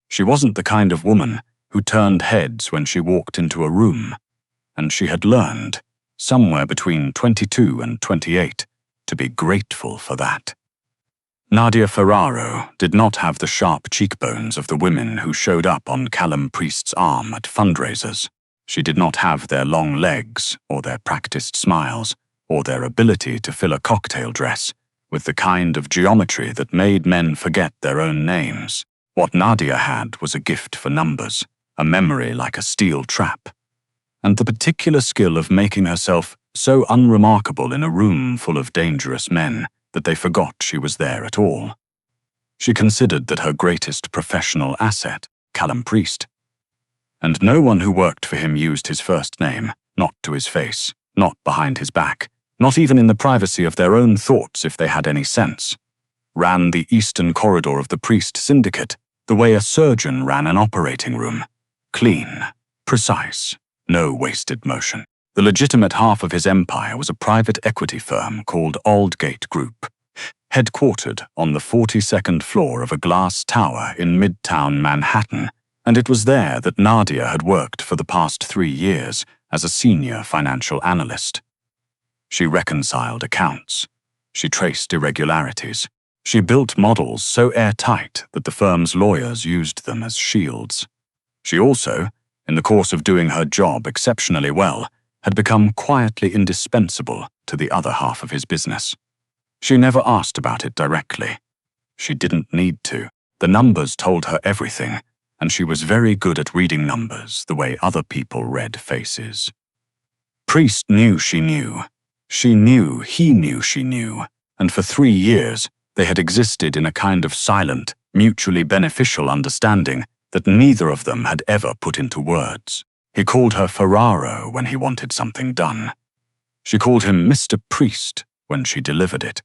She wasn't the kind of woman who turned heads when she walked into a room, and she had learned, somewhere between 22 and 28, to be grateful for that. Nadia Ferraro did not have the sharp cheekbones of the women who showed up on Callum Priest's arm at fundraisers. She did not have their long legs, or their practiced smiles, or their ability to fill a cocktail dress with the kind of geometry that made men forget their own names. What Nadia had was a gift for numbers, a memory like a steel trap, and the particular skill of making herself so unremarkable in a room full of dangerous men that they forgot she was there at all. She considered that her greatest professional asset, Callum Priest, and no one who worked for him used his first name, not to his face, not behind his back, not even in the privacy of their own thoughts if they had any sense, ran the eastern corridor of the Priest Syndicate the way a surgeon ran an operating room. Clean, precise, no wasted motion. The legitimate half of his empire was a private equity firm called Aldgate Group, headquartered on the 42nd floor of a glass tower in Midtown Manhattan, and it was there that Nadia had worked for the past 3 years as a senior financial analyst. She reconciled accounts. She traced irregularities. She built models so airtight that the firm's lawyers used them as shields. She also, in the course of doing her job exceptionally well, had become quietly indispensable to the other half of his business. She never asked about it directly. She didn't need to. The numbers told her everything, and she was very good at reading numbers the way other people read faces. Priest knew she knew. She knew he knew she knew, and for 3 years they had existed in a kind of silent, mutually beneficial understanding that neither of them had ever put into words. He called her Ferraro when he wanted something done. She called him Mr. Priest when she delivered it.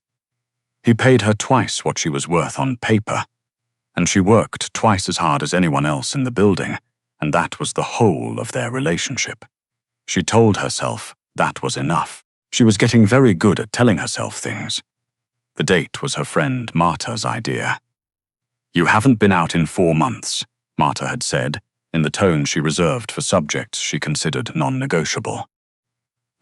He paid her twice what she was worth on paper, and she worked twice as hard as anyone else in the building, and that was the whole of their relationship. She told herself that was enough. She was getting very good at telling herself things. The date was her friend Marta's idea. "You haven't been out in 4 months," Marta had said, in the tone she reserved for subjects she considered non-negotiable.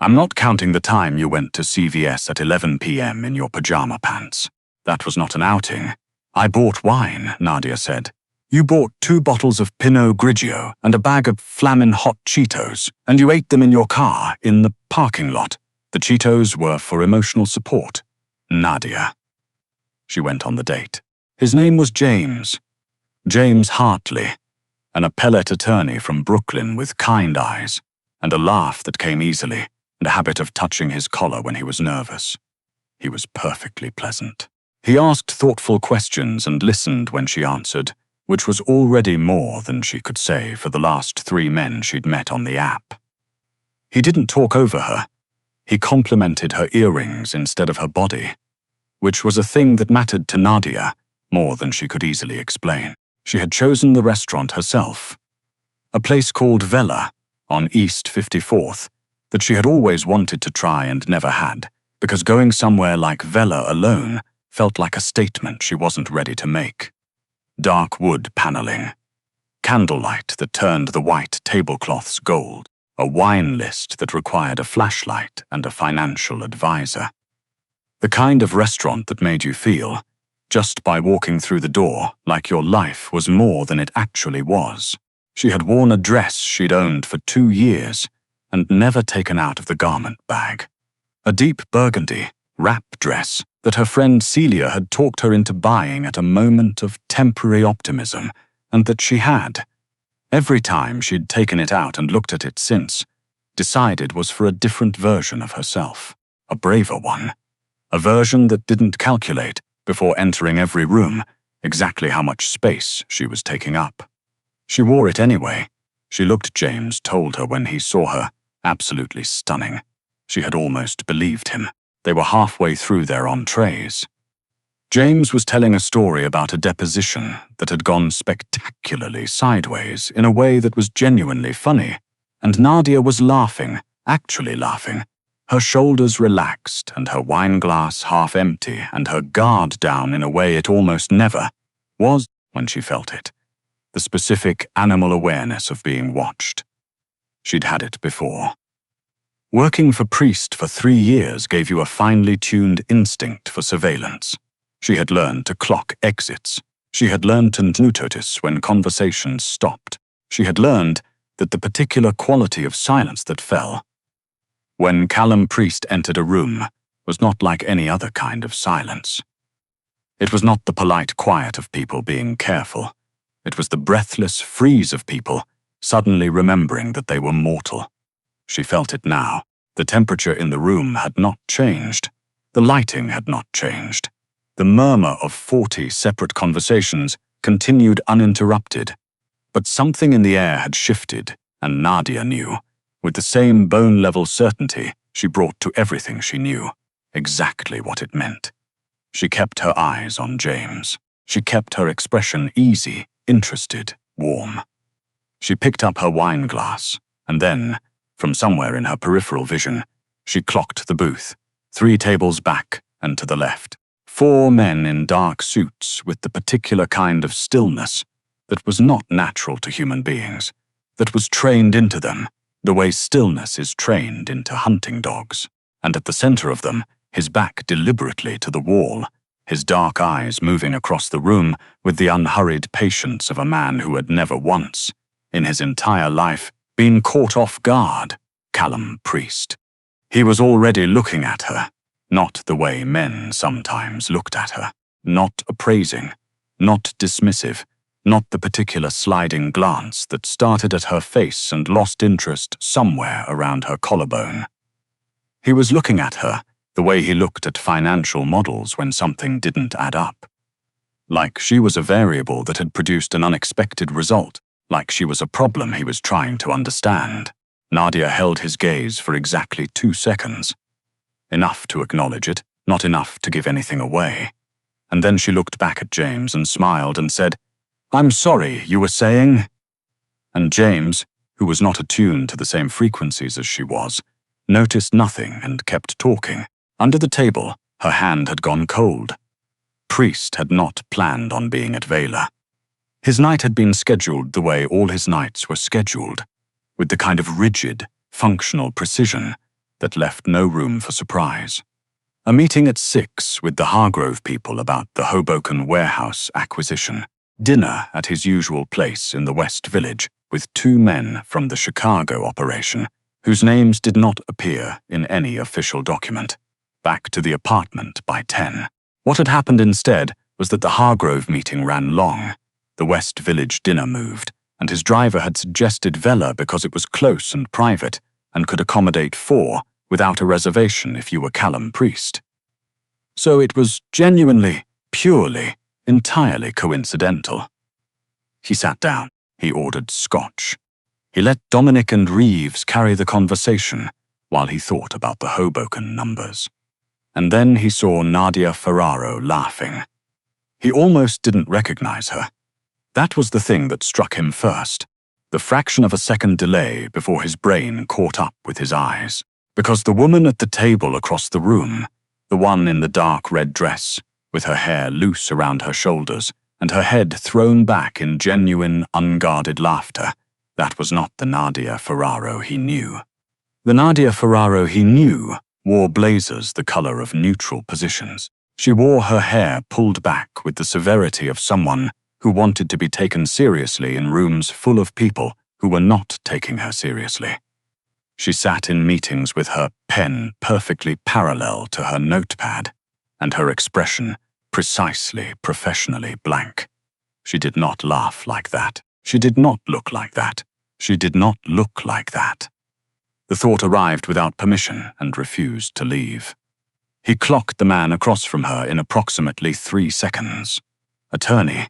"I'm not counting the time you went to CVS at 11 p.m. in your pajama pants. That was not an outing. I bought wine," Nadia said. "You bought 2 bottles of Pinot Grigio and a bag of Flamin' Hot Cheetos, and you ate them in your car in the parking lot. The Cheetos were for emotional support. Nadia." She went on the date. His name was James. James Hartley, an appellate attorney from Brooklyn with kind eyes, and a laugh that came easily, and a habit of touching his collar when he was nervous. He was perfectly pleasant. He asked thoughtful questions and listened when she answered, which was already more than she could say for the last 3 men she'd met on the app. He didn't talk over her. He complimented her earrings instead of her body, which was a thing that mattered to Nadia more than she could easily explain. She had chosen the restaurant herself, a place called Vela on East 54th that she had always wanted to try and never had, because going somewhere like Vela alone felt like a statement she wasn't ready to make. Dark wood paneling, candlelight that turned the white tablecloths gold, a wine list that required a flashlight and a financial advisor. The kind of restaurant that made you feel, just by walking through the door, like your life was more than it actually was. She had worn a dress she'd owned for 2 years and never taken out of the garment bag. A deep burgundy, wrap dress that her friend Celia had talked her into buying at a moment of temporary optimism, and that she had, every time she'd taken it out and looked at it since, decided was for a different version of herself, a braver one, a version that didn't calculate, before entering every room, exactly how much space she was taking up. She wore it anyway. She looked, James told her when he saw her, absolutely stunning. She had almost believed him. They were halfway through their entrees. James was telling a story about a deposition that had gone spectacularly sideways in a way that was genuinely funny, and Nadia was laughing, actually laughing, her shoulders relaxed and her wineglass half empty and her guard down in a way it almost never was when she felt it. the specific animal awareness of being watched. She'd had it before. Working for Priest for 3 years gave you a finely tuned instinct for surveillance. She had learned to clock exits. She had learned to notice when conversations stopped. She had learned that the particular quality of silence that fell when Callum Priest entered a room was not like any other kind of silence. It was not the polite quiet of people being careful. It was the breathless freeze of people suddenly remembering that they were mortal. She felt it now. The temperature in the room had not changed. The lighting had not changed. The murmur of 40 separate conversations continued uninterrupted. But something in the air had shifted, and Nadia knew. With the same bone-level certainty she brought to everything she knew, exactly what it meant. She kept her eyes on James. She kept her expression easy, interested, warm. She picked up her wine glass, and then, from somewhere in her peripheral vision, she clocked the booth, 3 tables back and to the left. 4 men in dark suits with the particular kind of stillness that was not natural to human beings, that was trained into them, the way stillness is trained into hunting dogs. And at the center of them, his back deliberately to the wall, his dark eyes moving across the room with the unhurried patience of a man who had never once, in his entire life, been caught off guard, Callum Priest. He was already looking at her, not the way men sometimes looked at her, not appraising, not dismissive, not the particular sliding glance that started at her face and lost interest somewhere around her collarbone. He was looking at her the way he looked at financial models when something didn't add up. Like she was a variable that had produced an unexpected result, like she was a problem he was trying to understand. Nadia held his gaze for exactly 2 seconds. Enough to acknowledge it, not enough to give anything away. And then she looked back at James and smiled and said, "I'm sorry, you were saying?" And James, who was not attuned to the same frequencies as she was, noticed nothing and kept talking. Under the table, her hand had gone cold. Priest had not planned on being at Vela. His night had been scheduled the way all his nights were scheduled, with the kind of rigid, functional precision that left no room for surprise. A meeting at 6 with the Hargrove people about the Hoboken warehouse acquisition. Dinner at his usual place in the West Village with 2 men from the Chicago operation, whose names did not appear in any official document. Back to the apartment by 10. What had happened instead was that the Hargrove meeting ran long. The West Village dinner moved, and his driver had suggested Vela because it was close and private and could accommodate 4 without a reservation if you were Callum Priest. So it was genuinely, purely, entirely coincidental. He sat down. He ordered scotch. He let Dominic and Reeves carry the conversation while he thought about the Hoboken numbers. And then he saw Nadia Ferraro laughing. He almost didn't recognize her. That was the thing that struck him first, the fraction of a second delay before his brain caught up with his eyes. Because the woman at the table across the room, the one in the dark red dress, with her hair loose around her shoulders and her head thrown back in genuine, unguarded laughter, that was not the Nadia Ferraro he knew. The Nadia Ferraro he knew wore blazers the color of neutral positions. She wore her hair pulled back with the severity of someone who wanted to be taken seriously in rooms full of people who were not taking her seriously. She sat in meetings with her pen perfectly parallel to her notepad, and her expression precisely professionally blank. She did not laugh like that. She did not look like that. She did not look like that. The thought arrived without permission and refused to leave. He clocked the man across from her in approximately 3 seconds. Attorney.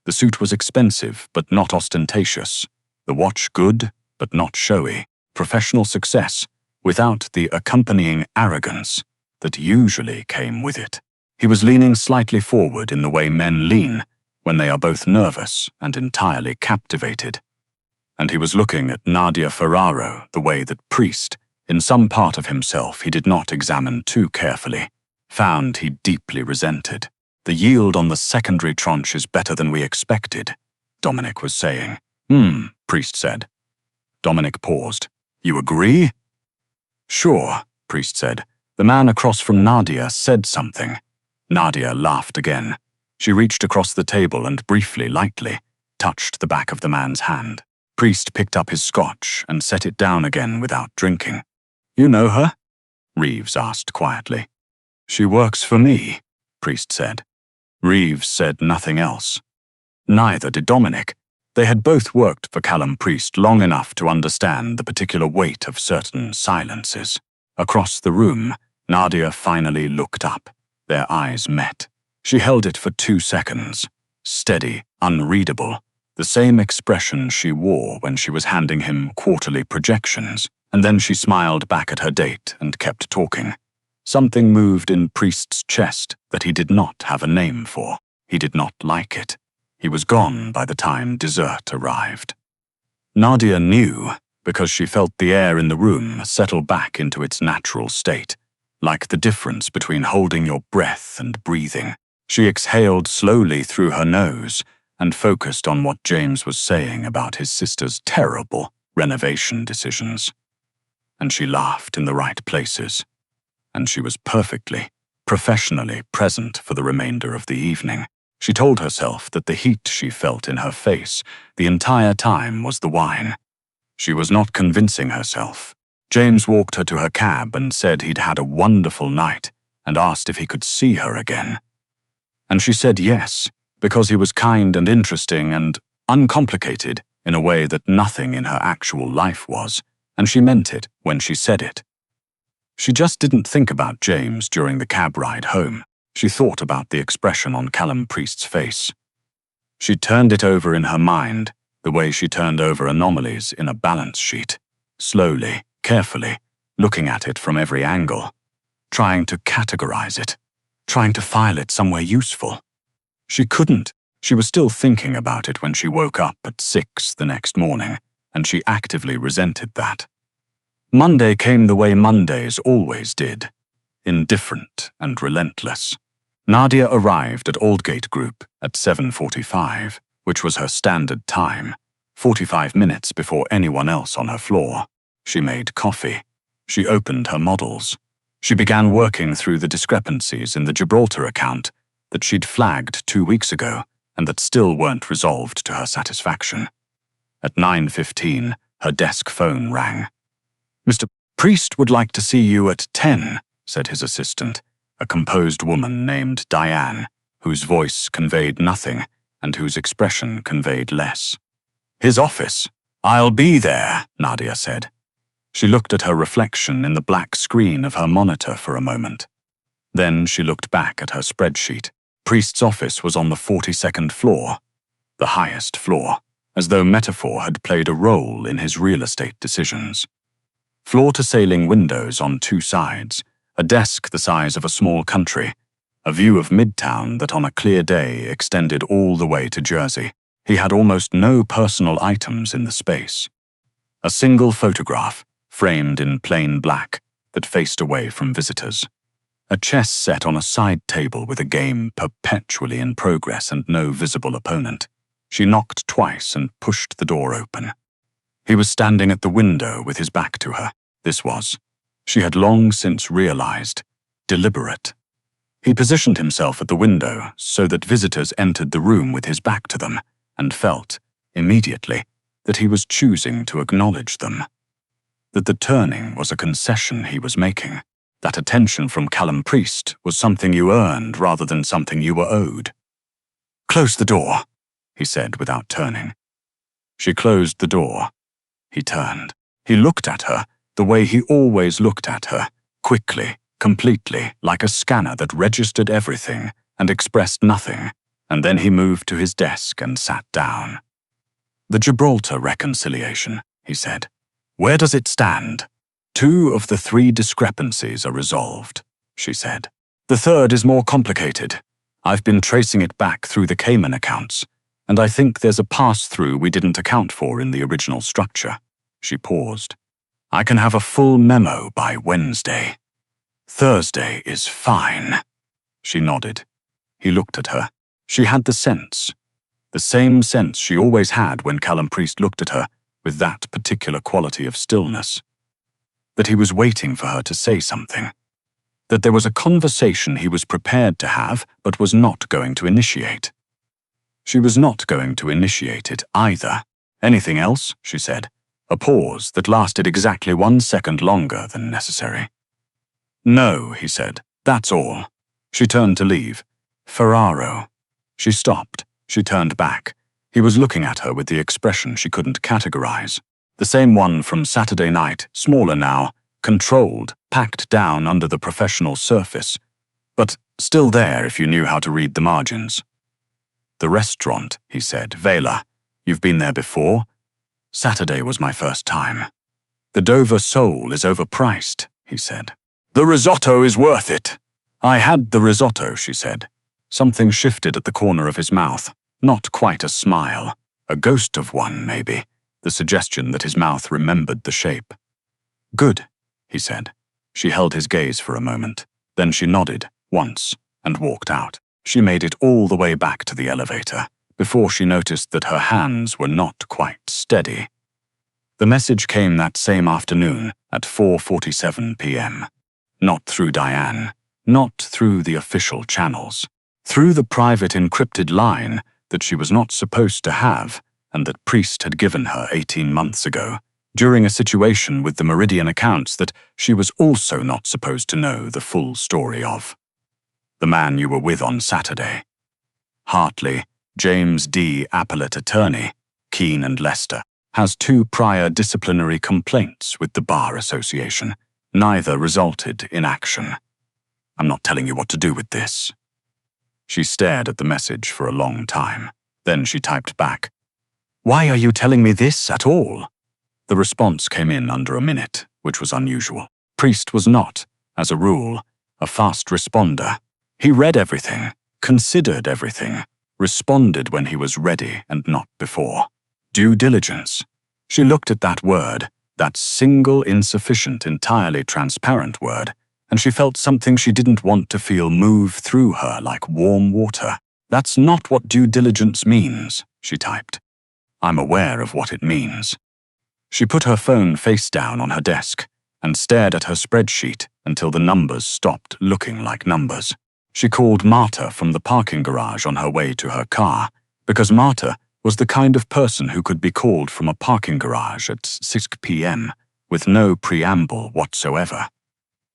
The suit was expensive but not ostentatious. The watch good but not showy. Professional success without the accompanying arrogance that usually came with it. He was leaning slightly forward in the way men lean when they are both nervous and entirely captivated. And he was looking at Nadia Ferraro the way that Priest, in some part of himself he did not examine too carefully, found he deeply resented. The yield on the secondary tranche is better than we expected. Dominic was saying. Priest said. Dominic paused. You agree? Sure, Priest said. The man across from Nadia said something. Nadia laughed again. She reached across the table and briefly, lightly, touched the back of the man's hand. Priest picked up his scotch and set it down again without drinking. You know her? Reeves asked quietly. She works for me, Priest said. Reeves said nothing else. Neither did Dominic. They had both worked for Callum Priest long enough to understand the particular weight of certain silences. Across the room, Nadia finally looked up. Their eyes met. She held it for 2 seconds. Steady, unreadable. The same expression she wore when she was handing him quarterly projections, and then she smiled back at her date and kept talking. Something moved in Priest's chest that he did not have a name for. He did not like it. He was gone by the time dessert arrived. Nadia knew because she felt the air in the room settle back into its natural state, like the difference between holding your breath and breathing. She exhaled slowly through her nose and focused on what James was saying about his sister's terrible renovation decisions. And she laughed in the right places. And she was perfectly, professionally present for the remainder of the evening. She told herself that the heat she felt in her face the entire time was the wine. She was not convincing herself. James walked her to her cab and said he'd had a wonderful night and asked if he could see her again. And she said yes, because he was kind and interesting and uncomplicated in a way that nothing in her actual life was, and she meant it when she said it. She just didn't think about James during the cab ride home. She thought about the expression on Callum Priest's face. She turned it over in her mind, the way she turned over anomalies in a balance sheet, slowly, carefully, looking at it from every angle, trying to categorize it, trying to file it somewhere useful. She couldn't. She was still thinking about it when she woke up at 6 the next morning, and she actively resented that. Monday came the way Mondays always did, indifferent and relentless. Nadia arrived at Aldgate Group at 7:45, which was her standard time, 45 minutes before anyone else on her floor. She made coffee. She opened her models. She began working through the discrepancies in the Gibraltar account that she'd flagged 2 weeks ago and that still weren't resolved to her satisfaction. At 9:15, her desk phone rang. Mr. Priest would like to see you at 10, said his assistant, a composed woman named Diane, whose voice conveyed nothing and whose expression conveyed less. His office. I'll be there, Nadia said. She looked at her reflection in the black screen of her monitor for a moment. Then she looked back at her spreadsheet. Priest's office was on the 42nd floor, the highest floor, as though metaphor had played a role in his real estate decisions. Floor-to-ceiling windows on 2 sides, a desk the size of a small country, a view of Midtown that on a clear day extended all the way to Jersey. He had almost no personal items in the space. A single photograph, framed in plain black, that faced away from visitors. A chess set on a side table with a game perpetually in progress and no visible opponent. She knocked twice and pushed the door open. He was standing at the window with his back to her. This was, she had long since realized, deliberate. He positioned himself at the window so that visitors entered the room with his back to them and felt, immediately, that he was choosing to acknowledge them. That the turning was a concession he was making. That attention from Callum Priest was something you earned rather than something you were owed. Close the door, he said without turning. She closed the door. He turned. He looked at her the way he always looked at her, quickly, completely, like a scanner that registered everything and expressed nothing, and then he moved to his desk and sat down. The Gibraltar reconciliation, he said. Where does it stand? 2 of the 3 discrepancies are resolved, she said. The third is more complicated. I've been tracing it back through the Cayman accounts, and I think there's a pass-through we didn't account for in the original structure. She paused. I can have a full memo by Wednesday. Thursday is fine. She nodded. He looked at her. She had the sense. The same sense she always had when Callum Priest looked at her with that particular quality of stillness. That he was waiting for her to say something. That there was a conversation he was prepared to have but was not going to initiate. She was not going to initiate it either. "Anything else?" she said. A pause that lasted exactly 1 second longer than necessary. "No," he said. "That's all." She turned to leave. "Ferraro." She stopped. She turned back. He was looking at her with the expression she couldn't categorize. The same one from Saturday night, smaller now, controlled, packed down under the professional surface, but still there if you knew how to read the margins. "The restaurant," he said. "Vela. You've been there before?" "Saturday was my first time." "The Dover sole is overpriced," he said. "The risotto is worth it." "I had the risotto," she said. Something shifted at the corner of his mouth. Not quite a smile. A ghost of one, maybe. The suggestion that his mouth remembered the shape. "Good," he said. She held his gaze for a moment. Then she nodded, once, and walked out. She made it all the way back to the elevator, before she noticed that her hands were not quite steady. The message came that same afternoon at 4:47 p.m. Not through Diane. Not through the official channels. Through the private encrypted line that she was not supposed to have and that Priest had given her 18 months ago, during a situation with the Meridian accounts that she was also not supposed to know the full story of. "The man you were with on Saturday." Hartley, James D. Appellate attorney, Keene and Leicester, has 2 prior disciplinary complaints with the Bar Association. Neither resulted in action. "I'm not telling you what to do with this." She stared at the message for a long time. Then she typed back, "Why are you telling me this at all?" The response came in under a minute, which was unusual. Priest was not, as a rule, a fast responder. He read everything, considered everything, responded when he was ready and not before. Due diligence. She looked at that word, that single, insufficient, entirely transparent word, and she felt something she didn't want to feel move through her like warm water. "That's not what due diligence means," she typed. "I'm aware of what it means." She put her phone face down on her desk and stared at her spreadsheet until the numbers stopped looking like numbers. She called Marta from the parking garage on her way to her car, because Marta was the kind of person who could be called from a parking garage at 6 p.m. with no preamble whatsoever.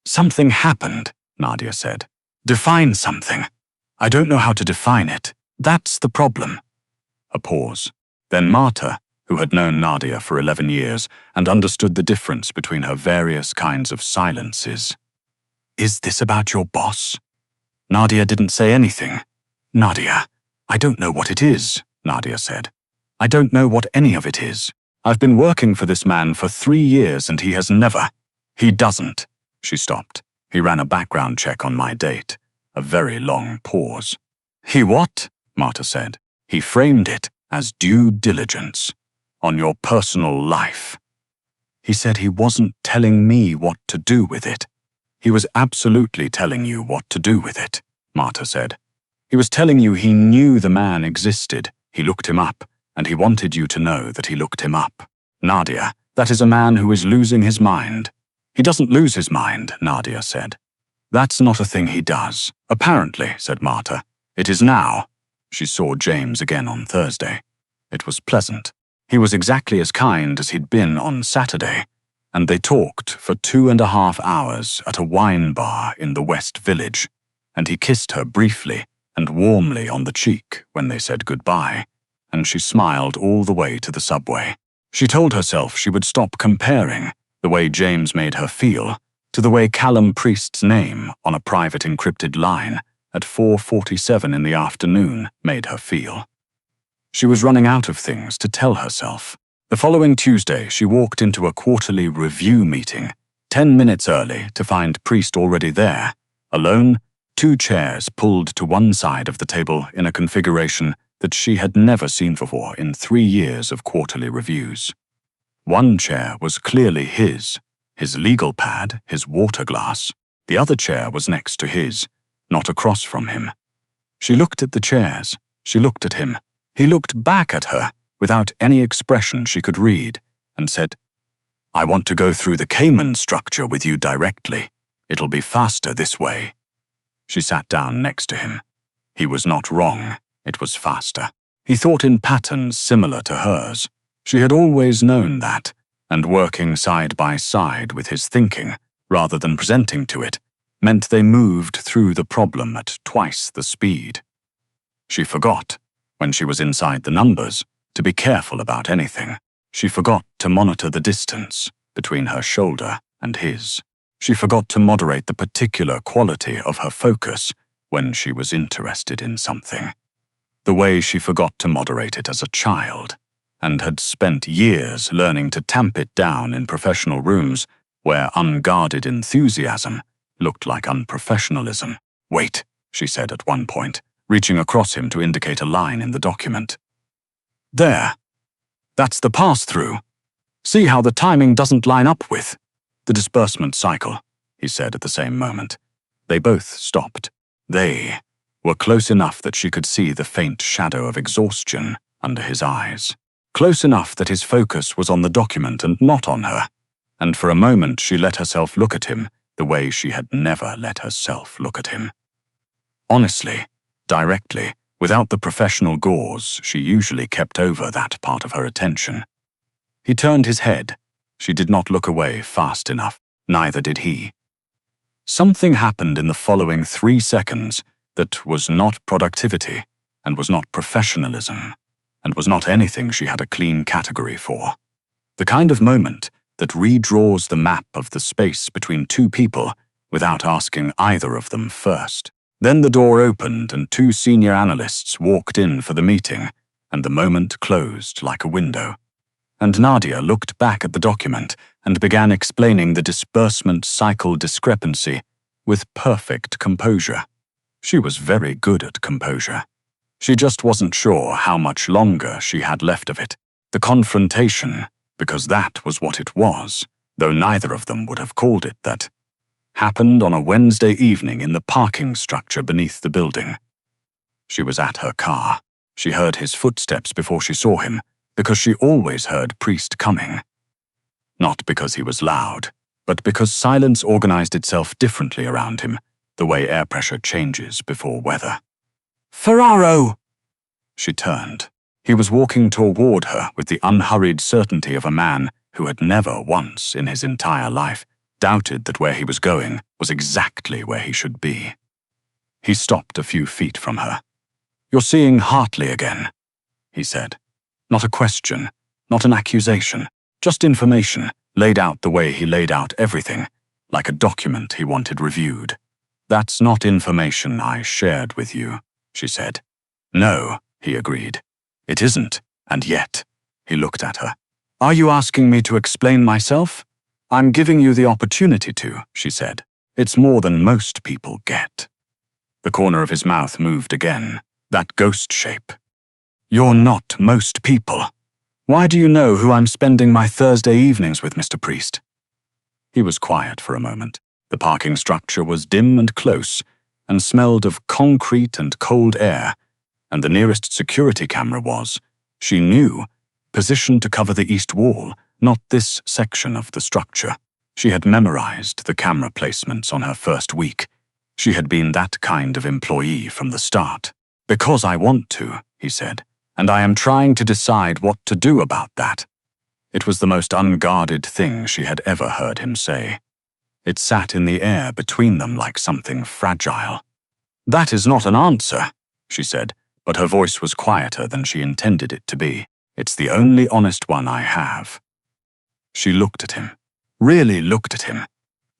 "Something happened," Nadia said. "Define something." "I don't know how to define it. That's the problem." A pause. Then Marta, who had known Nadia for 11 years and understood the difference between her various kinds of silences. "Is this about your boss?" Nadia didn't say anything. "Nadia, I don't know what it is," Nadia said. "I don't know what any of it is. I've been working for this man for 3 years and he has never." "He doesn't." She stopped. "He ran a background check on my date." A very long pause. "He what?" Marta said. "He framed it as due diligence. On your personal life." "He said he wasn't telling me what to do with it." "He was absolutely telling you what to do with it," Marta said. "He was telling you he knew the man existed, he looked him up, and he wanted you to know that he looked him up. Nadia, that is a man who is losing his mind." "He doesn't lose his mind," Nadia said. "That's not a thing he does." "Apparently," said Marta. "It is now." She saw James again on Thursday. It was pleasant. He was exactly as kind as he'd been on Saturday, and they talked for 2.5 hours at a wine bar in the West Village, and he kissed her briefly and warmly on the cheek when they said goodbye, and she smiled all the way to the subway. She told herself she would stop comparing the way James made her feel to the way Callum Priest's name on a private encrypted line at 4:47 in the afternoon made her feel. She was running out of things to tell herself. The following Tuesday, she walked into a quarterly review meeting, 10 minutes early to find Priest already there, alone, 2 chairs pulled to one side of the table in a configuration that she had never seen before in 3 years of quarterly reviews. One chair was clearly his legal pad, his water glass. The other chair was next to his, not across from him. She looked at the chairs. She looked at him. He looked back at her without any expression she could read and said, "I want to go through the Cayman structure with you directly. It'll be faster this way." She sat down next to him. He was not wrong. It was faster. He thought in patterns similar to hers. She had always known that, and working side by side with his thinking, rather than presenting to it, meant they moved through the problem at twice the speed. She forgot, when she was inside the numbers, to be careful about anything. She forgot to monitor the distance between her shoulder and his. She forgot to moderate the particular quality of her focus when she was interested in something. The way she forgot to moderate it as a child, and had spent years learning to tamp it down in professional rooms where unguarded enthusiasm looked like unprofessionalism. "Wait," she said at one point, reaching across him to indicate a line in the document. "There. That's the pass-through. See how the timing doesn't line up with the disbursement cycle," he said at the same moment. They both stopped. They were close enough that she could see the faint shadow of exhaustion under his eyes. Close enough that his focus was on the document and not on her. And for a moment she let herself look at him the way she had never let herself look at him. Honestly, directly, without the professional gauze she usually kept over that part of her attention. He turned his head. She did not look away fast enough. Neither did he. Something happened in the following 3 seconds that was not productivity, and was not professionalism, and was not anything she had a clean category for. The kind of moment that redraws the map of the space between two people without asking either of them first. Then the door opened and 2 senior analysts walked in for the meeting, and the moment closed like a window. And Nadia looked back at the document and began explaining the disbursement cycle discrepancy with perfect composure. She was very good at composure. She just wasn't sure how much longer she had left of it. The confrontation, because that was what it was, though neither of them would have called it that, happened on a Wednesday evening in the parking structure beneath the building. She was at her car. She heard his footsteps before she saw him, because she always heard Priest coming. Not because he was loud, but because silence organized itself differently around him, the way air pressure changes before weather. "Ferraro!" She turned. He was walking toward her with the unhurried certainty of a man who had never once in his entire life doubted that where he was going was exactly where he should be. He stopped a few feet from her. "You're seeing Hartley again," he said. Not a question, not an accusation, just information laid out the way he laid out everything, like a document he wanted reviewed. "That's not information I shared with you," she said. "No," he agreed. "It isn't, and yet," he looked at her. "Are you asking me to explain myself?" "I'm giving you the opportunity to," she said. "It's more than most people get." The corner of his mouth moved again, that ghost shape. "You're not most people. Why do you know who I'm spending my Thursday evenings with, Mr. Priest?" He was quiet for a moment. The parking structure was dim and close, and smelled of concrete and cold air, and the nearest security camera was, she knew, positioned to cover the east wall, not this section of the structure. She had memorized the camera placements on her first week. She had been that kind of employee from the start. "Because I want to," he said, "and I am trying to decide what to do about that." It was the most unguarded thing she had ever heard him say. It sat in the air between them like something fragile. "That is not an answer," she said, but her voice was quieter than she intended it to be. "It's the only honest one I have." She looked at him, really looked at him,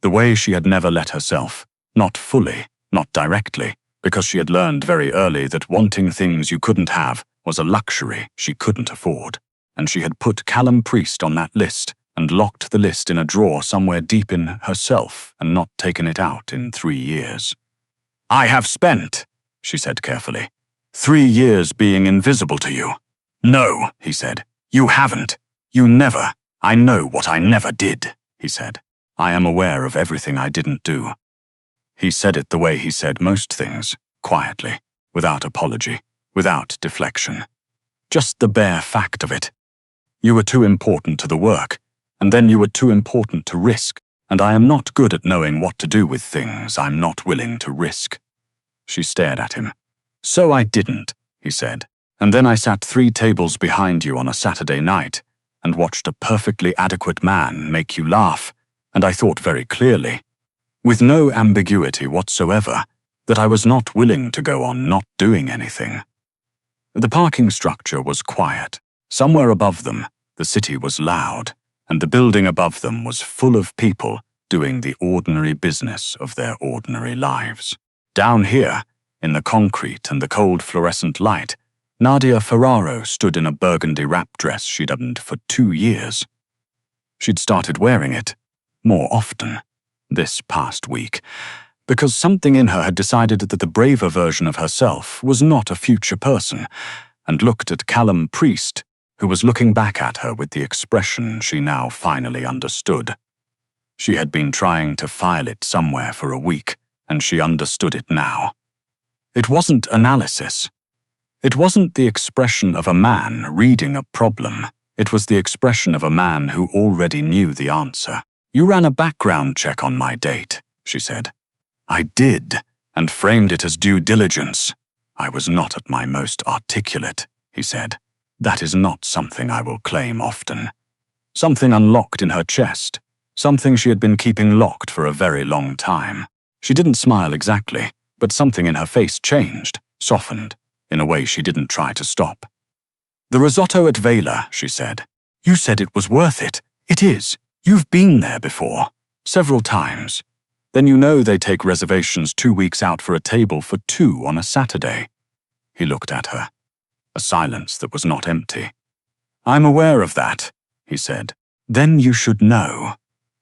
the way she had never let herself, not fully, not directly, because she had learned very early that wanting things you couldn't have was a luxury she couldn't afford, and she had put Callum Priest on that list and locked the list in a drawer somewhere deep in herself and not taken it out in 3 years. "I have spent," she said carefully, 3 years being invisible to you." "No," he said. "You haven't. You never. I know what I never did," he said. "I am aware of everything I didn't do." He said it the way he said most things, quietly, without apology, without deflection. Just the bare fact of it. You were too important to the work, and then you were too important to risk, and I am not good at knowing what to do with things I'm not willing to risk. She stared at him. So I didn't, he said, and then I sat 3 tables behind you on a Saturday night and watched a perfectly adequate man make you laugh, and I thought very clearly, with no ambiguity whatsoever, that I was not willing to go on not doing anything. The parking structure was quiet. Somewhere above them, the city was loud, and the building above them was full of people doing the ordinary business of their ordinary lives. Down here, in the concrete and the cold fluorescent light, Nadia Ferraro stood in a burgundy wrap dress she'd owned for 2 years. She'd started wearing it more often this past week, because something in her had decided that the braver version of herself was not a future person, and looked at Callum Priest, who was looking back at her with the expression she now finally understood. She had been trying to file it somewhere for a week, and she understood it now. It wasn't analysis. It wasn't the expression of a man reading a problem. It was the expression of a man who already knew the answer. You ran a background check on my date, she said. I did, and framed it as due diligence. I was not at my most articulate, he said. That is not something I will claim often. Something unlocked in her chest, something she had been keeping locked for a very long time. She didn't smile exactly, but something in her face changed, softened, in a way she didn't try to stop. The risotto at Vela, she said. You said it was worth it. It is. You've been there before. Several times. Then you know they take reservations 2 weeks out for a table for 2 on a Saturday. He looked at her. A silence that was not empty. I'm aware of that, he said. Then you should know,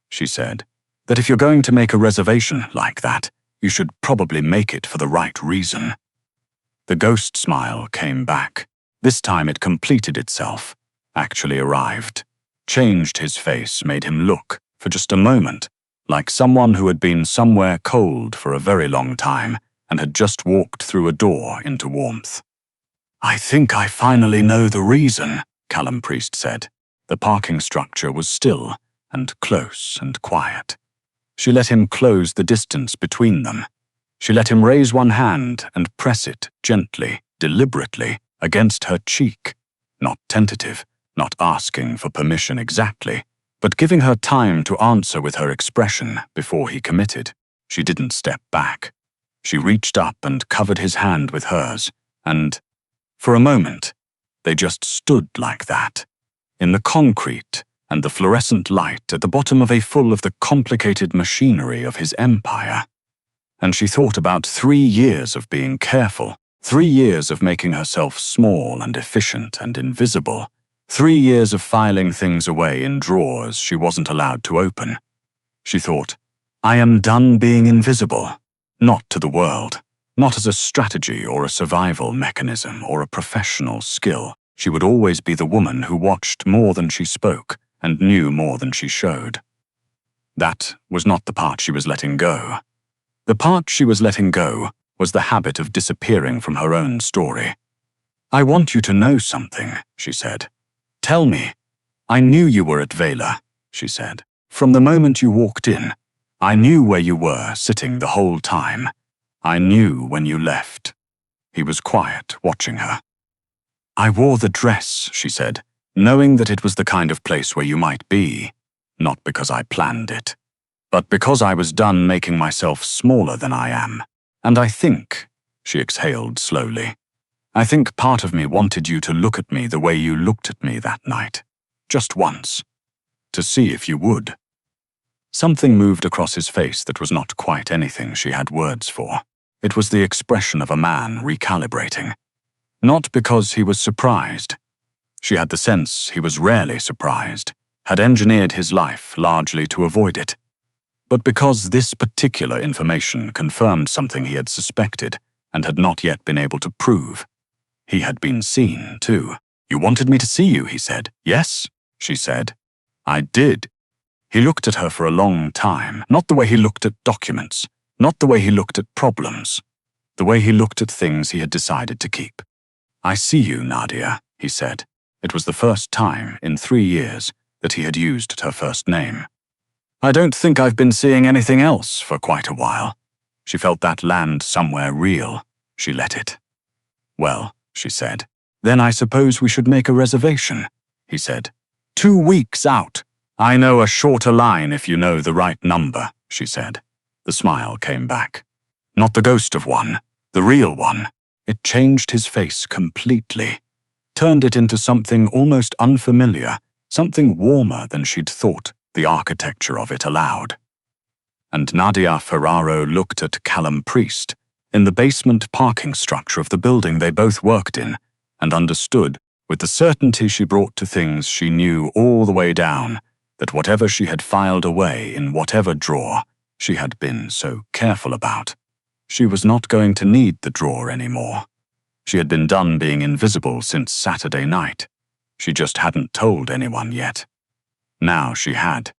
she said, that if you're going to make a reservation like that, you should probably make it for the right reason. The ghost smile came back. This time it completed itself, actually arrived. Changed his face, made him look, for just a moment, like someone who had been somewhere cold for a very long time and had just walked through a door into warmth. I think I finally know the reason, Callum Priest said. The parking structure was still and close and quiet. She let him close the distance between them. She let him raise one hand and press it gently, deliberately, against her cheek, not tentative, not asking for permission exactly, but giving her time to answer with her expression before he committed. She didn't step back. She reached up and covered his hand with hers, and, for a moment, they just stood like that, in the concrete and the fluorescent light at the bottom of the complicated machinery of his empire. And she thought about 3 years of being careful, 3 years of making herself small and efficient and invisible, 3 years of filing things away in drawers she wasn't allowed to open. She thought, I am done being invisible, not to the world, not as a strategy or a survival mechanism or a professional skill. She would always be the woman who watched more than she spoke and knew more than she showed. That was not the part she was letting go. The part she was letting go was the habit of disappearing from her own story. I want you to know something, she said. Tell me. I knew you were at Vela, she said. From the moment you walked in, I knew where you were sitting the whole time. I knew when you left. He was quiet, watching her. I wore the dress, she said, knowing that it was the kind of place where you might be, not because I planned it, but because I was done making myself smaller than I am. And I think, she exhaled slowly, I think part of me wanted you to look at me the way you looked at me that night, just once, to see if you would. Something moved across his face that was not quite anything she had words for. It was the expression of a man recalibrating. Not because he was surprised. She had the sense he was rarely surprised, had engineered his life largely to avoid it, but because this particular information confirmed something he had suspected and had not yet been able to prove. He had been seen, too. You wanted me to see you, he said. Yes, she said. I did. He looked at her for a long time, not the way he looked at documents, not the way he looked at problems, the way he looked at things he had decided to keep. I see you, Nadia, he said. It was the first time in 3 years that he had used her first name. I don't think I've been seeing anything else for quite a while. She felt that land somewhere real. She let it. Well, she said, then I suppose we should make a reservation, he said. 2 weeks out. I know a shorter line if you know the right number, she said. The smile came back. Not the ghost of one, the real one. It changed his face completely, turned it into something almost unfamiliar, something warmer than she'd thought the architecture of it allowed. And Nadia Ferraro looked at Callum Priest in the basement parking structure of the building they both worked in, and understood, with the certainty she brought to things she knew all the way down, that whatever she had filed away in whatever drawer she had been so careful about, she was not going to need the drawer anymore. She had been done being invisible since Saturday night. She just hadn't told anyone yet. Now she had.